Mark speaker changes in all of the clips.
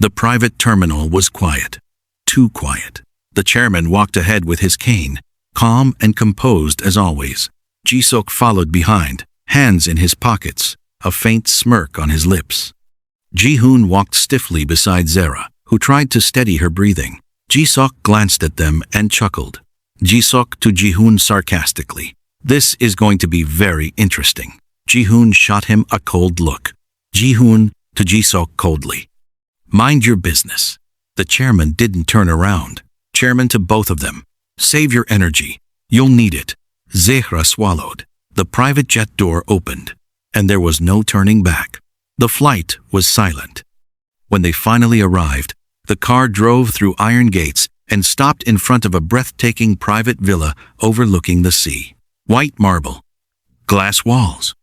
Speaker 1: The private terminal was quiet. Too quiet. The chairman walked ahead with his cane, calm and composed as always. Ji-Seok followed behind, hands in his pockets, a faint smirk on his lips. Ji-Hoon walked stiffly beside Zehra, who tried to steady her breathing. Ji-Seok glanced at them and chuckled. Ji-Seok to Ji-Hoon sarcastically. "This is going to be very interesting." Ji-Hoon shot him a cold look. Ji-Hoon to Ji-Seok coldly. "Mind your business." The chairman didn't turn around. Chairman to both of them. "Save your energy. You'll need it." Zehra swallowed. The private jet door opened, and there was no turning back. The flight was silent. When they finally arrived, the car drove through iron gates and stopped in front of a breathtaking private villa overlooking the sea. White marble, glass walls,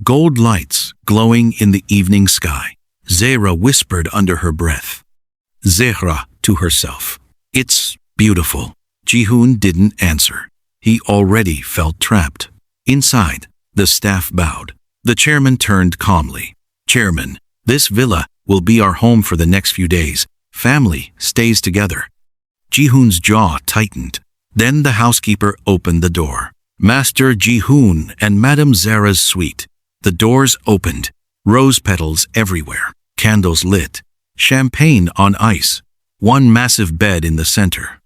Speaker 1: gold lights glowing in the evening sky. Zehra whispered under her breath. Zehra to herself. "It's beautiful." Ji-Hoon didn't answer. He already felt trapped. Inside, the staff bowed. The chairman turned calmly. "Chairman, this villa will be our home for the next few days. Family stays together." Ji-Hoon's jaw tightened. Then the housekeeper opened the door. Master Ji-Hoon and Madame Zehra's suite. The doors opened. Rose petals everywhere. Candles lit. Champagne on ice. One massive bed in the center.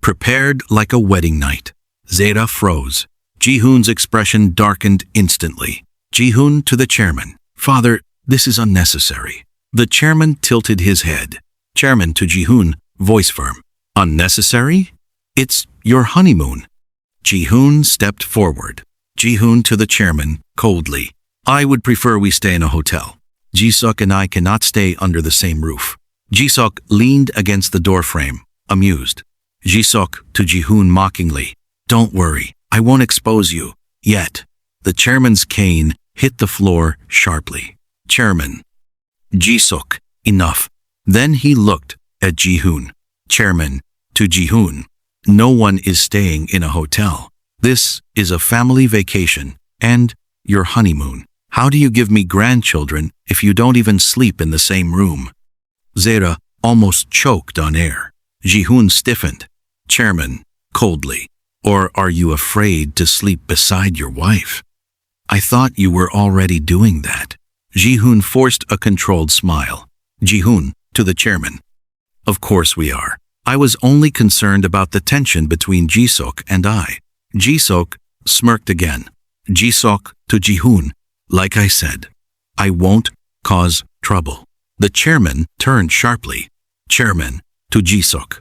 Speaker 1: Prepared like a wedding night. Zehra froze. Ji-Hoon's expression darkened instantly. Ji-Hoon to the chairman. "Father, this is unnecessary." The chairman tilted his head. Chairman to Ji-Hoon, voice firm. "Unnecessary? It's your honeymoon." Ji-Hoon stepped forward. Ji-Hoon to the chairman, coldly. "I would prefer we stay in a hotel. Ji-Seok and I cannot stay under the same roof." Ji-Seok leaned against the doorframe, amused. Ji-Seok to Ji-Hoon mockingly. "Don't worry, I won't expose you. Yet." The chairman's cane hit the floor sharply. Chairman. Ji-Seok. "Enough." Then he looked at Ji-Hoon. Chairman to Ji-Hoon. "No one is staying in a hotel. This is a family vacation and your honeymoon. How do you give me grandchildren if you don't even sleep in the same room?" Zehra almost choked on air. Ji-Hoon stiffened. Chairman, coldly. "Or are you afraid to sleep beside your wife?" "I thought you were already doing that." Ji-Hoon forced a controlled smile. Ji-Hoon to the chairman. "Of course we are. I was only concerned about the tension between Ji-Seok and I." Ji-Seok smirked again. Ji-Seok to Ji-Hoon. "Like I said, I won't cause trouble." The chairman turned sharply. Chairman to Ji-Seok.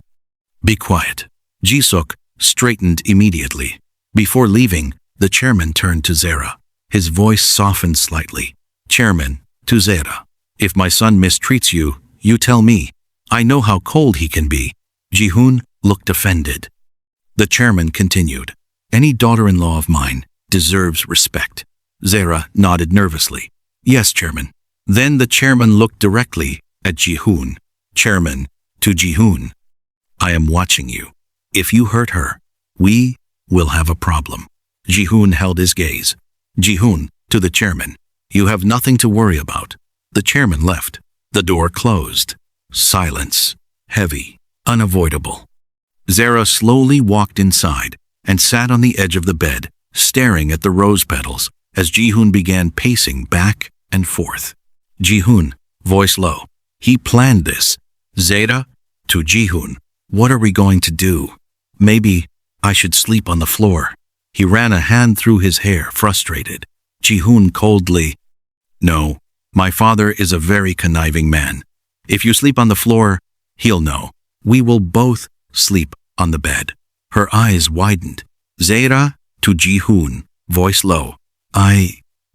Speaker 1: "Be quiet." Ji-Seok straightened immediately. Before leaving, the chairman turned to Zehra. His voice softened slightly. Chairman to Zehra. "If my son mistreats you, you tell me. I know how cold he can be." Ji-Hoon looked offended. The chairman continued. "Any daughter-in-law of mine deserves respect." Zehra nodded nervously. "Yes, Chairman." Then the chairman looked directly at Ji-Hoon. Chairman to Ji-Hoon. "I am watching you. If you hurt her, we will have a problem." Ji-Hoon held his gaze. Ji-Hoon to the chairman. "You have nothing to worry about." The chairman left. The door closed. Silence. Heavy. Unavoidable. Zehra slowly walked inside and sat on the edge of the bed, staring at the rose petals as Ji-Hoon began pacing back and forth. Ji-Hoon, voice low. "He planned this." Zehra to Ji-Hoon. "What are we going to do? Maybe I should sleep on the floor." He ran a hand through his hair, frustrated. Ji-Hoon coldly. "No, my father is a very conniving man. If you sleep on the floor, he'll know. We will both sleep on the bed." Her eyes widened. Zehra to Ji-Hoon, voice low.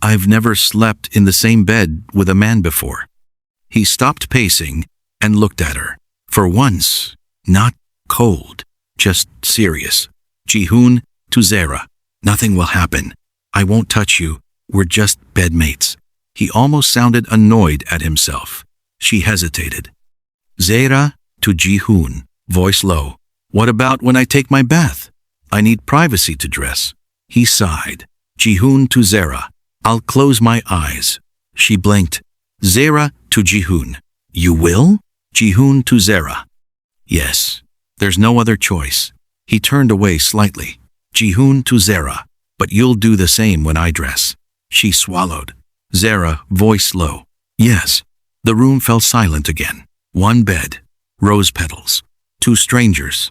Speaker 1: I've never slept in the same bed with a man before." He stopped pacing and looked at her. For once, not cold, just serious. Ji-Hoon to Zehra. "Nothing will happen. I won't touch you. We're just bedmates." He almost sounded annoyed at himself. She hesitated. Zehra to Ji-Hoon, voice low. "What about when I take my bath? I need privacy to dress." He sighed. Ji-Hoon to Zehra. "I'll close my eyes." She blinked. Zehra to Ji-Hoon. "You will?" Ji-Hoon to Zehra. Yes, there's no other choice. He turned away slightly. Ji-Hoon to Zehra. But you'll do the same when I dress. She swallowed. Zehra, voice low. Yes. The room fell silent again. One bed. Rose petals. Two strangers.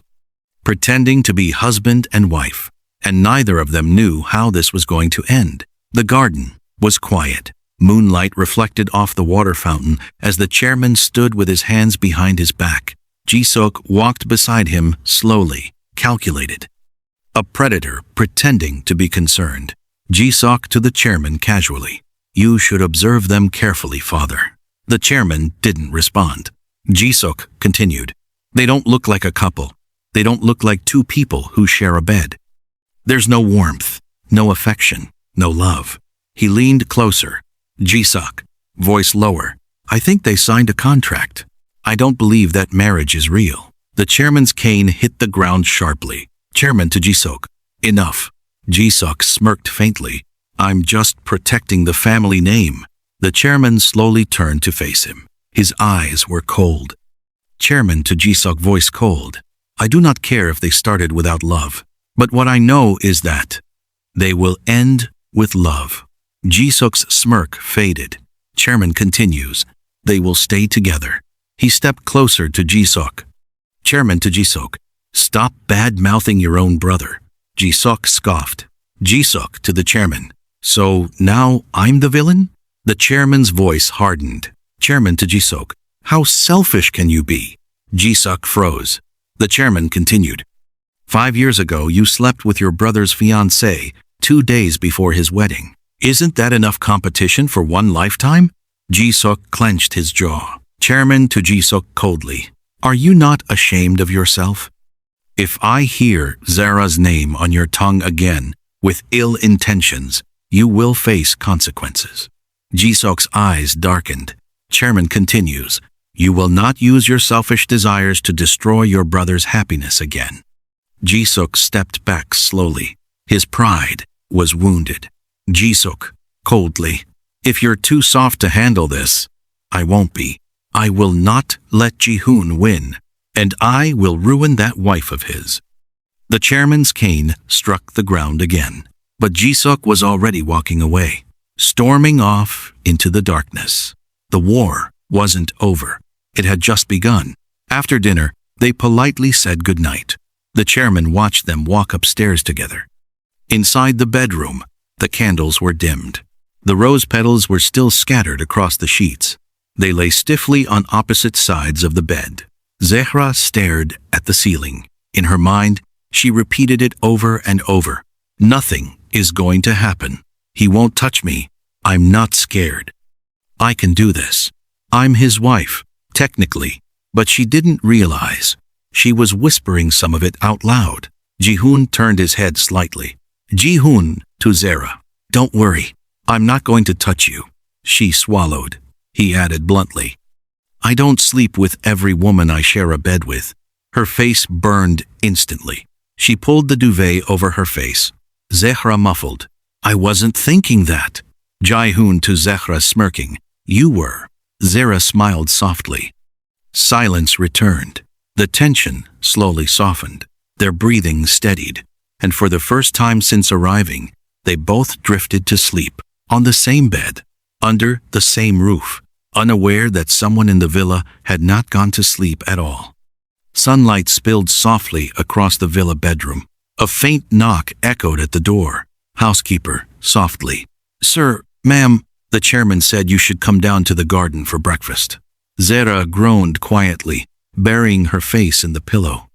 Speaker 1: Pretending to be husband and wife. And neither of them knew how this was going to end. The garden was quiet. Moonlight reflected off the water fountain as the chairman stood with his hands behind his back. Ji-Seok walked beside him slowly, calculated. A predator pretending to be concerned. Ji-Seok to the chairman casually. You should observe them carefully, father. The chairman didn't respond. Ji-Seok continued. They don't look like a couple. They don't look like two people who share a bed. There's no warmth, no affection, no love. He leaned closer. Ji-Seok, voice lower. I think they signed a contract. I don't believe that marriage is real. The chairman's cane hit the ground sharply. Chairman to Ji-Seok. Enough. Ji-Seok smirked faintly. I'm just protecting the family name. The chairman slowly turned to face him. His eyes were cold. Chairman to Ji-Seok, voice cold. I do not care if they started without love. But what I know is that they will end with love. Ji-Seok's smirk faded. Chairman continues. They will stay together. He stepped closer to Ji-Seok. Chairman to Ji-Seok. Stop bad-mouthing your own brother. Ji-Seok scoffed. Ji-Seok to the chairman. So now I'm the villain? The chairman's voice hardened. Chairman to Ji-Seok. How selfish can you be? Ji-Seok froze. The chairman continued. 5 years ago, you slept with your brother's fiancée 2 days before his wedding. Isn't that enough competition for one lifetime? Ji-Seok clenched his jaw. Chairman to Ji-Seok coldly. Are you not ashamed of yourself? If I hear Zehra's name on your tongue again with ill intentions, you will face consequences. Ji-Seok's eyes darkened. Chairman continues. You will not use your selfish desires to destroy your brother's happiness again. Ji-Seok stepped back slowly. His pride was wounded. Ji-Seok, coldly. If you're too soft to handle this, I won't be. I will not let Ji-Hoon win, and I will ruin that wife of his. The chairman's cane struck the ground again, but Ji-Seok was already walking away, storming off into the darkness. The war wasn't over. It had just begun. After dinner, they politely said goodnight. The chairman watched them walk upstairs together. Inside the bedroom, the candles were dimmed. The rose petals were still scattered across the sheets. They lay stiffly on opposite sides of the bed. Zehra stared at the ceiling. In her mind, she repeated it over and over. Nothing is going to happen. He won't touch me. I'm not scared. I can do this. I'm his wife, technically, but she didn't realize. She was whispering some of it out loud. Ji-Hoon turned his head slightly. Ji-Hoon to Zehra. Don't worry. I'm not going to touch you. She swallowed. He added bluntly. I don't sleep with every woman I share a bed with. Her face burned instantly. She pulled the duvet over her face. Zehra muffled. I wasn't thinking that. Ji-Hoon to Zehra, smirking. You were. Zehra smiled softly. Silence returned. The tension slowly softened. Their breathing steadied. And for the first time since arriving, they both drifted to sleep, on the same bed, under the same roof, unaware that someone in the villa had not gone to sleep at all. Sunlight spilled softly across the villa bedroom. A faint knock echoed at the door. Housekeeper, softly. Sir, ma'am, the chairman said you should come down to the garden for breakfast. Zehra groaned quietly, burying her face in the pillow.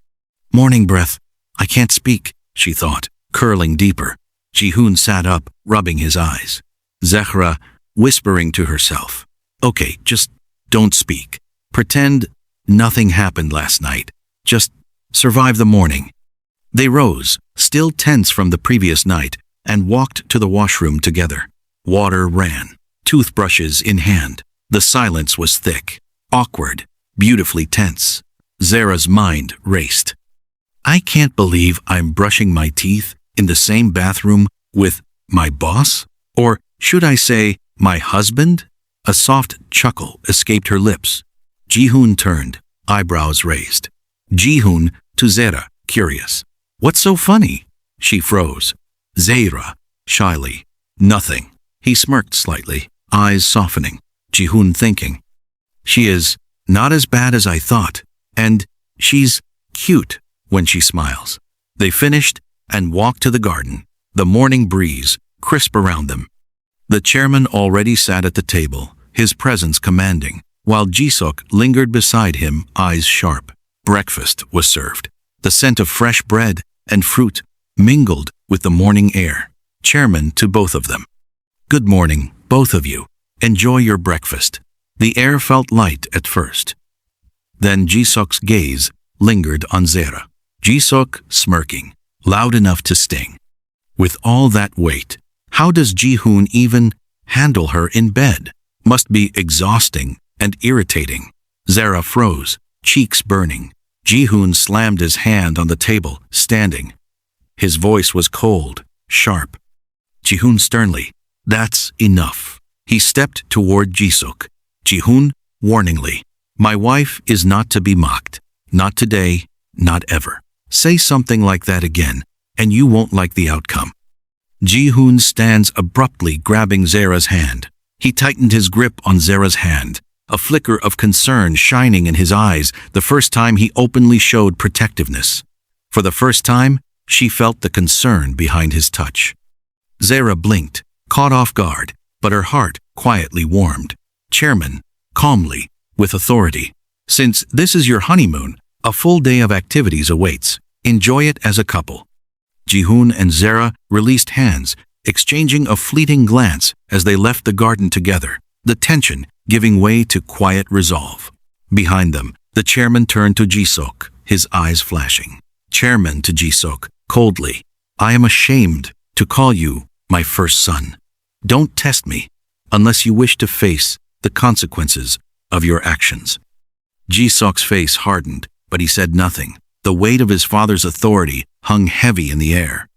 Speaker 1: Morning breath. I can't speak, she thought, curling deeper. Ji-Hoon sat up, rubbing his eyes. Zehra, whispering to herself. Okay, just don't speak. Pretend nothing happened last night. Just survive the morning. They rose, still tense from the previous night, and walked to the washroom together. Water ran, toothbrushes in hand. The silence was thick, awkward, beautifully tense. Zehra's mind raced. I can't believe I'm brushing my teeth in the same bathroom with my boss? Or should I say, my husband? A soft chuckle escaped her lips. Ji-Hoon turned. eyebrows raised. Ji-Hoon to Zehra, curious. What's so funny? She froze. Zehra, shyly. Nothing. He smirked slightly, eyes softening. Ji-Hoon thinking. She is not as bad as I thought, and she's cute when she smiles. They finished and walked to the garden, the morning breeze crisp around them. The chairman already sat at the table, his presence commanding, while Ji-Seok lingered beside him, eyes sharp. Breakfast was served. The scent of fresh bread and fruit mingled with the morning air. Chairman to both of them. Good morning, both of you. Enjoy your breakfast. The air felt light at first. Then Ji-Seok's gaze lingered on Zehra. Ji-Seok smirking, loud enough to sting. With all that weight, how does Ji-Hoon even handle her in bed? Must be exhausting and irritating. Zehra froze, cheeks burning. Ji-Hoon slammed his hand on the table, standing. His voice was cold, sharp. Ji-Hoon sternly, that's enough. He stepped toward Ji-Seok. Ji-Hoon, warningly, my wife is not to be mocked. Not today, not ever. Say something like that again, and you won't like the outcome. Ji-Hoon stands abruptly, grabbing Zehra's hand. He tightened his grip on Zehra's hand, a flicker of concern shining in his eyes the first time he openly showed protectiveness. For the first time, she felt the concern behind his touch. Zehra blinked, caught off guard, but her heart quietly warmed. Chairman, calmly, with authority. Since this is your honeymoon, a full day of activities awaits. Enjoy it as a couple. Ji-Hoon and Zehra released hands, exchanging a fleeting glance as they left the garden together, the tension giving way to quiet resolve. Behind them, the chairman turned to Ji-Seok, his eyes flashing. Chairman to Ji-Seok, coldly, I am ashamed to call you my first son. Don't test me unless you wish to face the consequences of your actions. Ji-Seok's face hardened, but he said nothing. The weight of his father's authority hung heavy in the air.